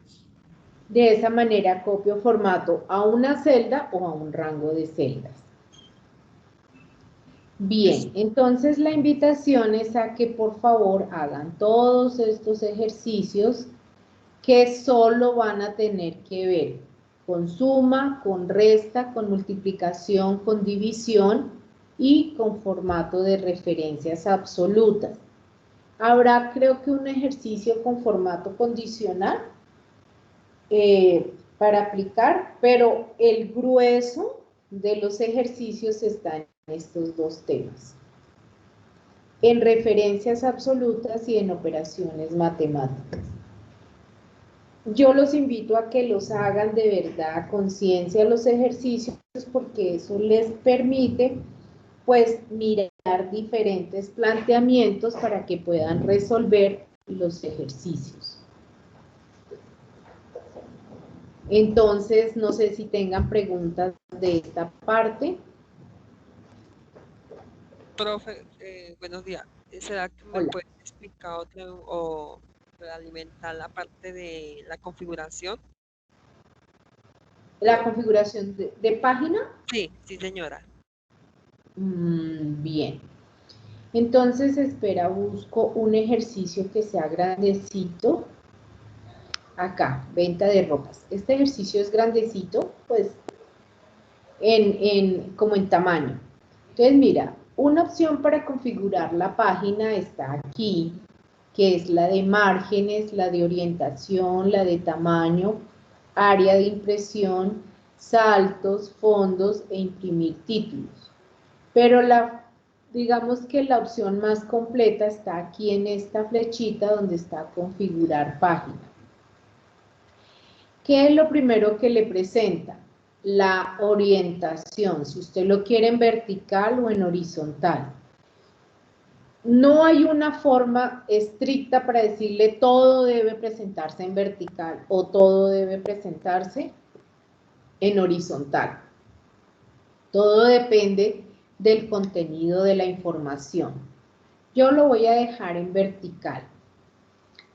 De esa manera copio formato a una celda o a un rango de celdas. Bien, entonces la invitación es a que por favor hagan todos estos ejercicios que solo van a tener que ver con suma, con resta, con multiplicación, con división y con formato de referencias absolutas. Habrá, creo que un ejercicio con formato condicional para aplicar, pero el grueso de los ejercicios está en estos dos temas, en referencias absolutas y en operaciones matemáticas. Yo los invito a que los hagan de verdad a conciencia los ejercicios porque eso les permite pues mirar diferentes planteamientos para que puedan resolver los ejercicios. Entonces, no sé si tengan preguntas de esta parte. Profe, buenos días. ¿Será que me Hola. puede explicar otra o alimentar la parte de la configuración? ¿La configuración de página? Sí, sí, señora. Bien. Entonces, espera, busco un ejercicio que sea grandecito. Acá, venta de ropas. Este ejercicio es grandecito, pues, como en tamaño. Entonces, mira, una opción para configurar la página está aquí, que es la de márgenes, la de orientación, la de tamaño, área de impresión, saltos, fondos e imprimir títulos. Pero digamos que la opción más completa está aquí en esta flechita donde está configurar página. ¿Qué es lo primero que le presenta? La orientación, si usted lo quiere en vertical o en horizontal. No hay una forma estricta para decirle todo debe presentarse en vertical o todo debe presentarse en horizontal. Todo depende del contenido de la información. Yo lo voy a dejar en vertical.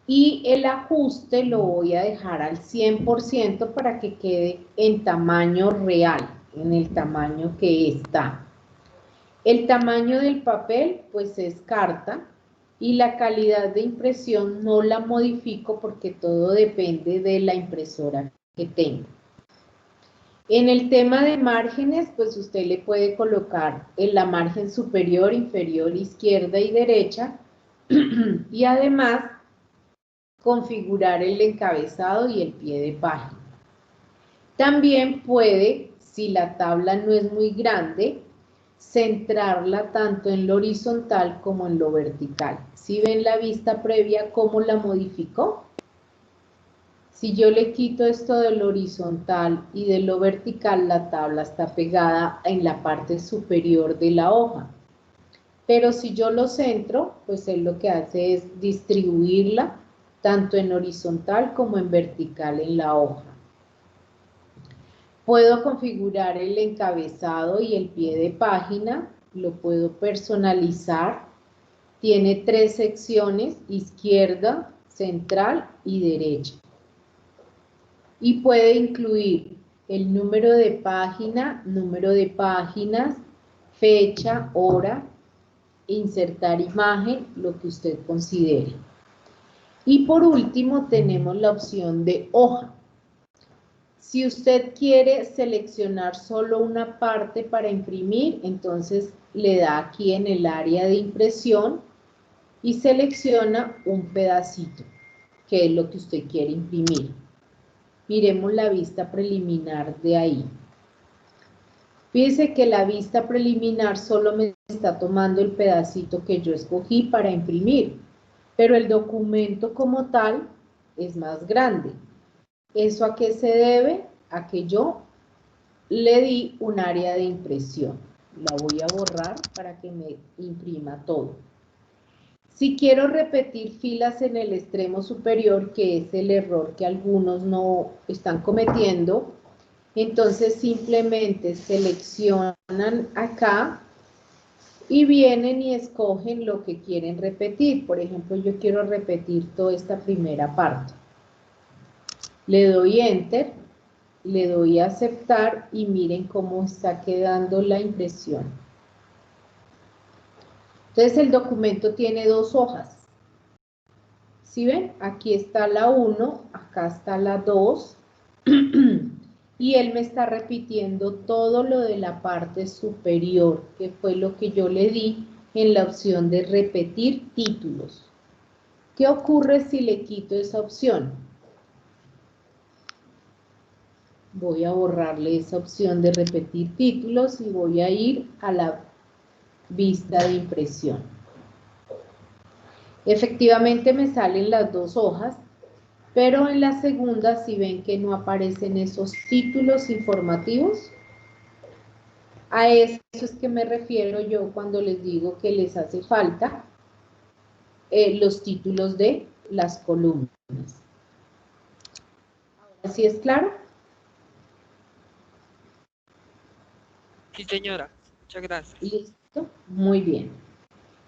Y el ajuste lo voy a dejar al 100% para que quede en tamaño real, en el tamaño que está. El tamaño del papel, pues es carta, y la calidad de impresión no la modifico porque todo depende de la impresora que tenga. En el tema de márgenes, pues usted le puede colocar en la margen superior, inferior, izquierda y derecha, y además configurar el encabezado y el pie de página. También puede, si la tabla no es muy grande, centrarla tanto en lo horizontal como en lo vertical. ¿Sí ven la vista previa cómo la modificó? Si yo le quito esto de lo horizontal y de lo vertical, la tabla está pegada en la parte superior de la hoja. Pero si yo lo centro, pues él lo que hace es distribuirla tanto en horizontal como en vertical en la hoja. Puedo configurar el encabezado y el pie de página, lo puedo personalizar. Tiene 3 secciones, izquierda, central y derecha. Y puede incluir el número de página, número de páginas, fecha, hora, insertar imagen, lo que usted considere. Y por último tenemos la opción de hoja. Si usted quiere seleccionar solo una parte para imprimir, entonces le da aquí en el área de impresión y selecciona un pedacito, que es lo que usted quiere imprimir. Miremos la vista preliminar de ahí. Fíjese que la vista preliminar solo me está tomando el pedacito que yo escogí para imprimir, pero el documento como tal es más grande. ¿Eso a qué se debe? A que yo le di un área de impresión. La voy a borrar para que me imprima todo. Si quiero repetir filas en el extremo superior, que es el error que algunos no están cometiendo, entonces simplemente seleccionan acá y vienen y escogen lo que quieren repetir. Por ejemplo, yo quiero repetir toda esta primera parte. Le doy Enter, le doy a aceptar y miren cómo está quedando la impresión. Entonces el documento tiene 2 hojas. ¿Sí ven? Aquí está la 1, acá está la 2. Y él me está repitiendo todo lo de la parte superior, que fue lo que yo le di en la opción de repetir títulos. ¿Qué ocurre si le quito esa opción? Voy a borrarle esa opción de repetir títulos y voy a ir a la vista de impresión. Efectivamente me salen las 2 hojas, pero en la segunda, si ven que no aparecen esos títulos informativos, a eso es que me refiero yo cuando les digo que les hace falta los títulos de las columnas. ¿Así es claro? Sí, señora. Muchas gracias. Listo, muy bien.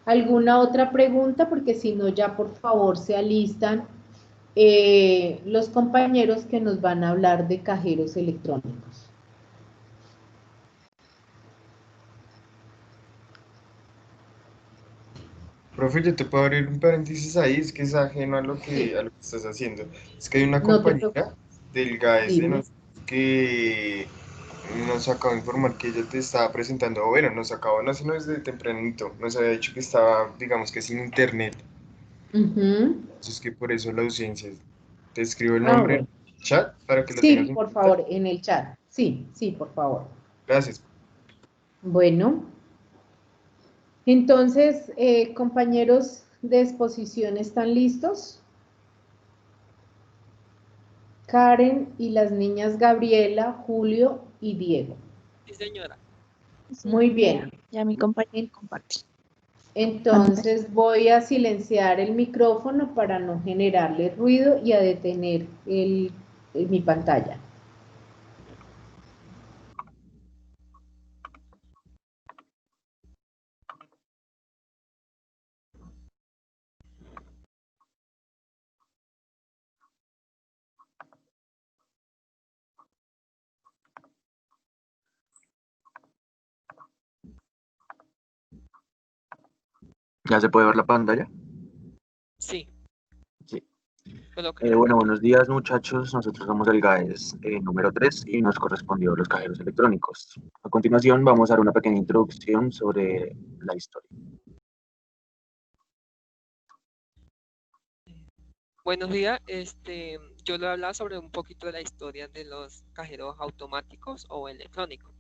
¿Alguna otra pregunta? Porque si no, ya por favor se alistan los compañeros que nos van a hablar de cajeros electrónicos. Profe, yo te puedo abrir un paréntesis ahí, es que es ajeno a lo que estás haciendo. Es que hay una No te compañera del GAES de Dime. nosotros que nos acaba de informar que ella te estaba presentando, o bueno, nos acabó, no sé, no desde tempranito, nos había dicho que estaba, digamos que sin internet, Ujú. entonces que por eso la ausencia. Te escribo el Ah, nombre en bueno. el chat para que lo tengas Sí, en por cuenta. favor, en el chat. Sí, sí, por favor. Gracias. Bueno, entonces, compañeros de exposición, ¿están listos? Karen y las niñas Gabriela, Julio y Diego. Sí, señora. Muy bien. Ya mi compañero comparte. Entonces voy a silenciar el micrófono para no generarle ruido y a detener mi pantalla. ¿Ya se puede ver la pantalla? Sí. Sí. Coloque. Bueno, buenos días muchachos. Nosotros somos el GAES número 3 y nos correspondió los cajeros electrónicos. A continuación vamos a dar una pequeña introducción sobre la historia. Buenos días. Yo le voy a hablar sobre un poquito de la historia de los cajeros automáticos o electrónicos.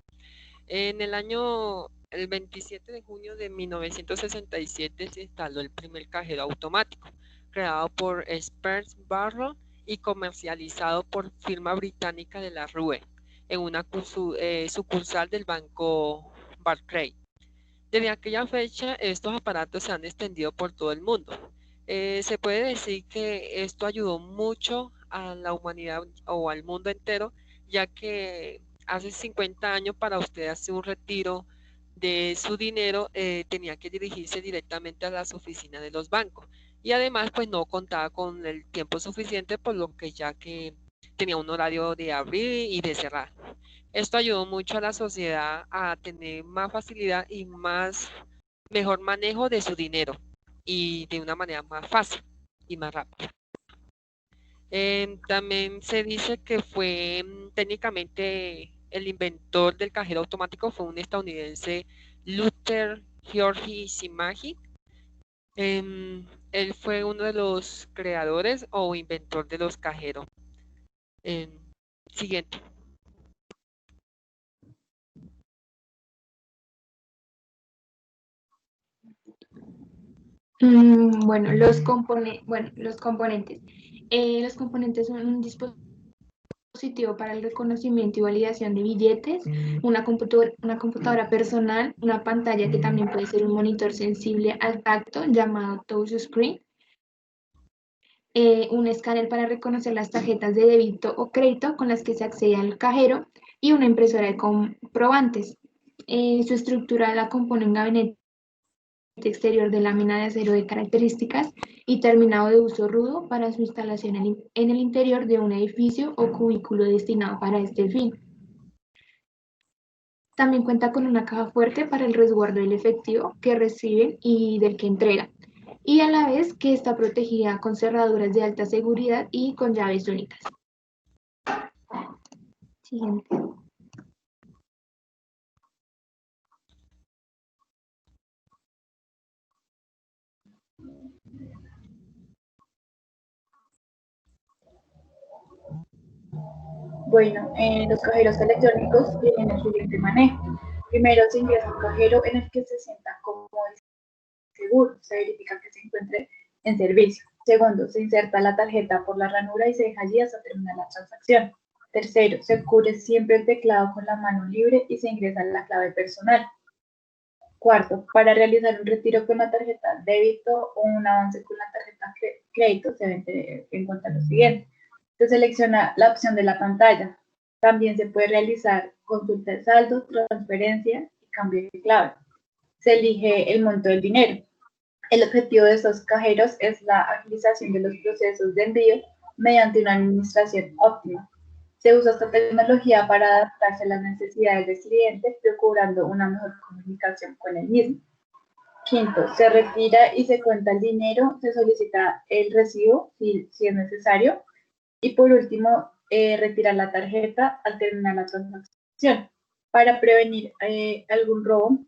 En el 27 de junio de 1967 se instaló el primer cajero automático, creado por Spears Barrow y comercializado por firma británica de la Rue, en una sucursal del banco Barclays. Desde aquella fecha, estos aparatos se han extendido por todo el mundo. Se puede decir que esto ayudó mucho a la humanidad o al mundo entero, ya que hace 50 años para usted hacer un retiro de su dinero tenía que dirigirse directamente a las oficinas de los bancos. Y además, pues no contaba con el tiempo suficiente, por lo que ya que tenía un horario de abrir y de cerrar. Esto ayudó mucho a la sociedad a tener más facilidad y mejor manejo de su dinero y de una manera más fácil y más rápida. También se dice que fue técnicamente el inventor del cajero automático fue un estadounidense, Luther George Simagi. Él fue uno de los creadores o inventor de los cajeros. Em, Siguiente. Bueno, los componentes. Los componentes son un dispositivo para el reconocimiento y validación de billetes, una computadora personal, una pantalla que también puede ser un monitor sensible al tacto llamado touchscreen, un escáner para reconocer las tarjetas de débito o crédito con las que se accede al cajero y una impresora de comprobantes. Su estructura la compone un gabinete exterior de lámina de acero de características y terminado de uso rudo para su instalación en el interior de un edificio o cubículo destinado para este fin. También cuenta con una caja fuerte para el resguardo del efectivo que reciben y del que entregan, y a la vez que está protegida con cerraduras de alta seguridad y con llaves únicas. Siguiente. Bueno, los cajeros electrónicos tienen el siguiente manejo. Primero se ingresa un cajero en el que se sienta cómodo y seguro, se verifica que se encuentre en servicio. Segundo, se inserta la tarjeta por la ranura y se deja allí hasta terminar la transacción. Tercero, se cubre siempre el teclado con la mano libre y se ingresa la clave personal. Cuarto, para realizar un retiro con la tarjeta débito o un avance con la tarjeta crédito, se deben tener en cuenta lo siguiente. Se selecciona la opción de la pantalla. También se puede realizar consulta de saldo, transferencia y cambio de clave. Se elige el monto del dinero. El objetivo de estos cajeros es la agilización de los procesos de envío mediante una administración óptima. Se usa esta tecnología para adaptarse a las necesidades del cliente, procurando una mejor comunicación con el mismo. Quinto, se retira y se cuenta el dinero, se solicita el recibo si es necesario. Y por último, retirar la tarjeta al terminar la transacción. Para prevenir algún robo,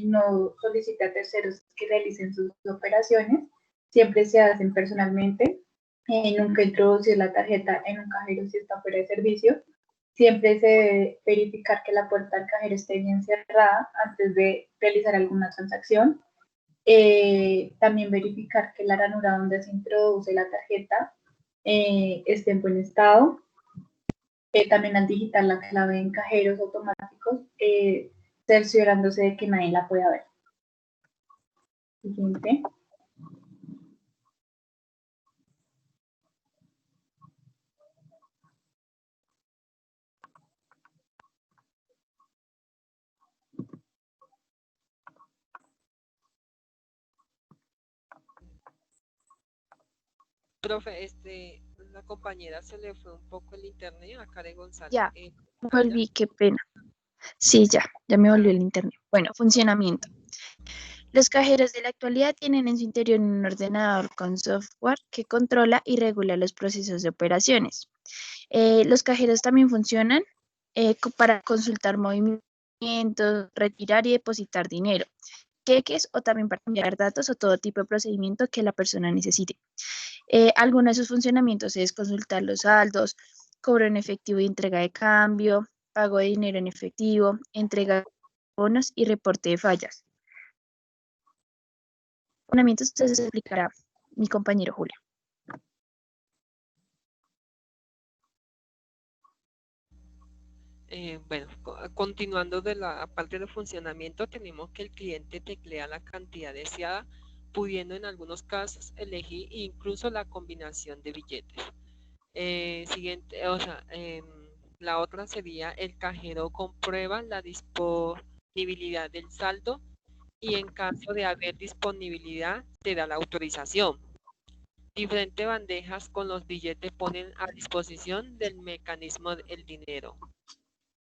no solicite a terceros que realicen sus operaciones. Siempre se hacen personalmente. Nunca introducir la tarjeta en un cajero si está fuera de servicio. Siempre se debe verificar que la puerta del cajero esté bien cerrada antes de realizar alguna transacción. También verificar que la ranura donde se introduce la tarjeta esté en buen estado. También al digitar la clave en cajeros automáticos, cerciorándose de que nadie la pueda ver. Siguiente. Profe, la compañera se le fue un poco el internet a Karen González. Ya, volví, qué pena. Sí, ya me volvió el internet. Bueno, funcionamiento. Los cajeros de la actualidad tienen en su interior un ordenador con software que controla y regula los procesos de operaciones. Los cajeros también funcionan para consultar movimientos, retirar y depositar dinero, cheques o también para enviar datos o todo tipo de procedimiento que la persona necesite. Algunos de sus funcionamientos es consultar los saldos, cobro en efectivo y entrega de cambio, pago de dinero en efectivo, entrega de bonos y reporte de fallas. Funcionamientos se explicará mi compañero Julio. Bueno, continuando de la parte de funcionamiento, tenemos que el cliente teclea la cantidad deseada, pudiendo en algunos casos elegir incluso la combinación de billetes. Siguiente, o sea, la otra sería el cajero comprueba la disponibilidad del saldo y en caso de haber disponibilidad te da la autorización. Diferentes bandejas con los billetes ponen a disposición del mecanismo del dinero.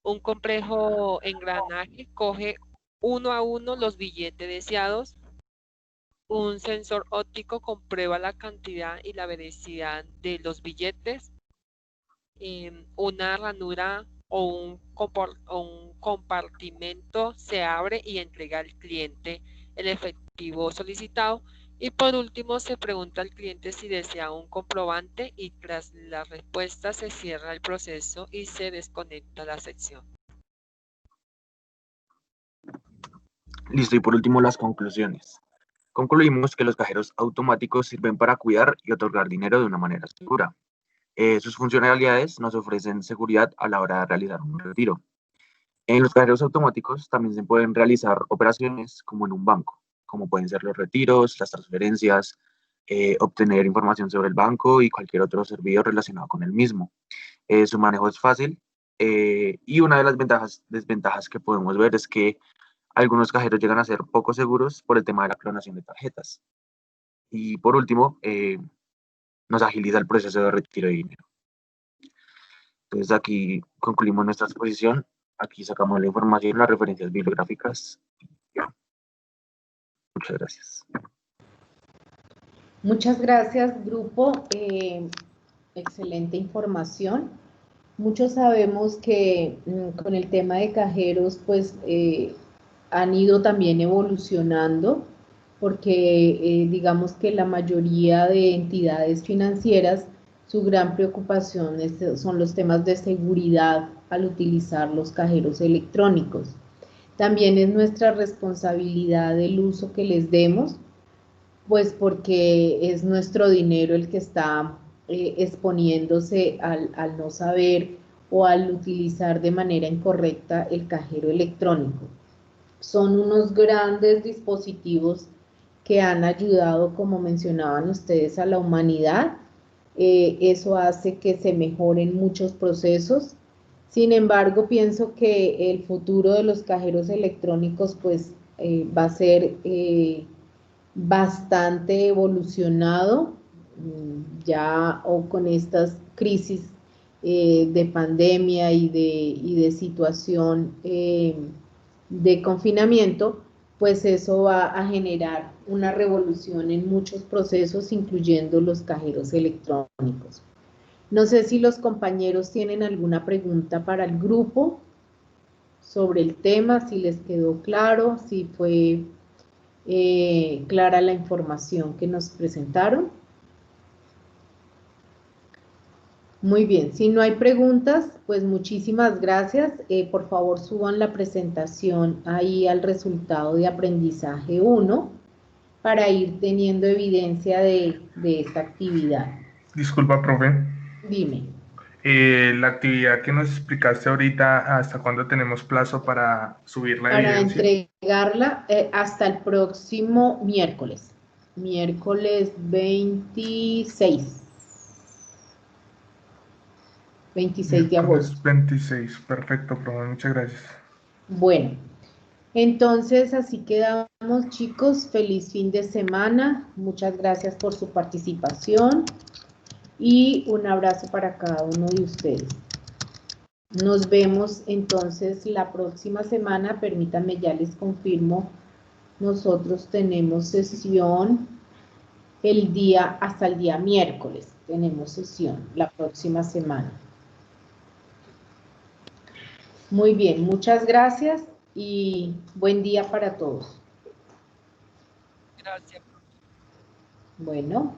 Un complejo engranaje coge uno a uno los billetes deseados. Un sensor óptico comprueba la cantidad y la veracidad de los billetes. Una ranura o un compartimento se abre y entrega al cliente el efectivo solicitado. Y por último se pregunta al cliente si desea un comprobante y tras la respuesta se cierra el proceso y se desconecta la sección. Listo, y por último las conclusiones. Concluimos que los cajeros automáticos sirven para cuidar y otorgar dinero de una manera segura. Sus funcionalidades nos ofrecen seguridad a la hora de realizar un retiro. En los cajeros automáticos también se pueden realizar operaciones como en un banco, como pueden ser los retiros, las transferencias, obtener información sobre el banco y cualquier otro servicio relacionado con el mismo. Su manejo es fácil y una de las desventajas que podemos ver es que algunos cajeros llegan a ser poco seguros por el tema de la clonación de tarjetas. Y por último, nos agiliza el proceso de retiro de dinero. Entonces aquí concluimos nuestra exposición. Aquí sacamos la información, las referencias bibliográficas. Muchas gracias. Muchas gracias, grupo. Excelente información. Muchos sabemos que con el tema de cajeros, pues han ido también evolucionando, porque digamos que la mayoría de entidades financieras, su gran preocupación son los temas de seguridad al utilizar los cajeros electrónicos. También es nuestra responsabilidad el uso que les demos, pues porque es nuestro dinero el que está exponiéndose al no saber o al utilizar de manera incorrecta el cajero electrónico. Son unos grandes dispositivos que han ayudado, como mencionaban ustedes, a la humanidad. Eso hace que se mejoren muchos procesos. Sin embargo, pienso que el futuro de los cajeros electrónicos pues va a ser bastante evolucionado ya o con estas crisis de pandemia y de situación de confinamiento, pues eso va a generar una revolución en muchos procesos, incluyendo los cajeros electrónicos. No sé si los compañeros tienen alguna pregunta para el grupo sobre el tema, si les quedó claro, si fue clara la información que nos presentaron. Muy bien, si no hay preguntas, pues muchísimas gracias. Por favor, suban la presentación ahí al resultado de aprendizaje 1 para ir teniendo evidencia de esta actividad. Disculpa, profe. Dime. La actividad que nos explicaste ahorita, ¿hasta cuándo tenemos plazo para subir la evidencia? Para entregarla hasta el próximo miércoles. Miércoles 26. 26 de agosto. 26, perfecto, profe, muchas gracias. Bueno, entonces así quedamos, chicos. Feliz fin de semana. Muchas gracias por su participación y un abrazo para cada uno de ustedes. Nos vemos entonces la próxima semana. Permítanme, ya les confirmo. Nosotros tenemos sesión hasta el día miércoles. Tenemos sesión la próxima semana. Muy bien, muchas gracias y buen día para todos. Gracias. Bueno.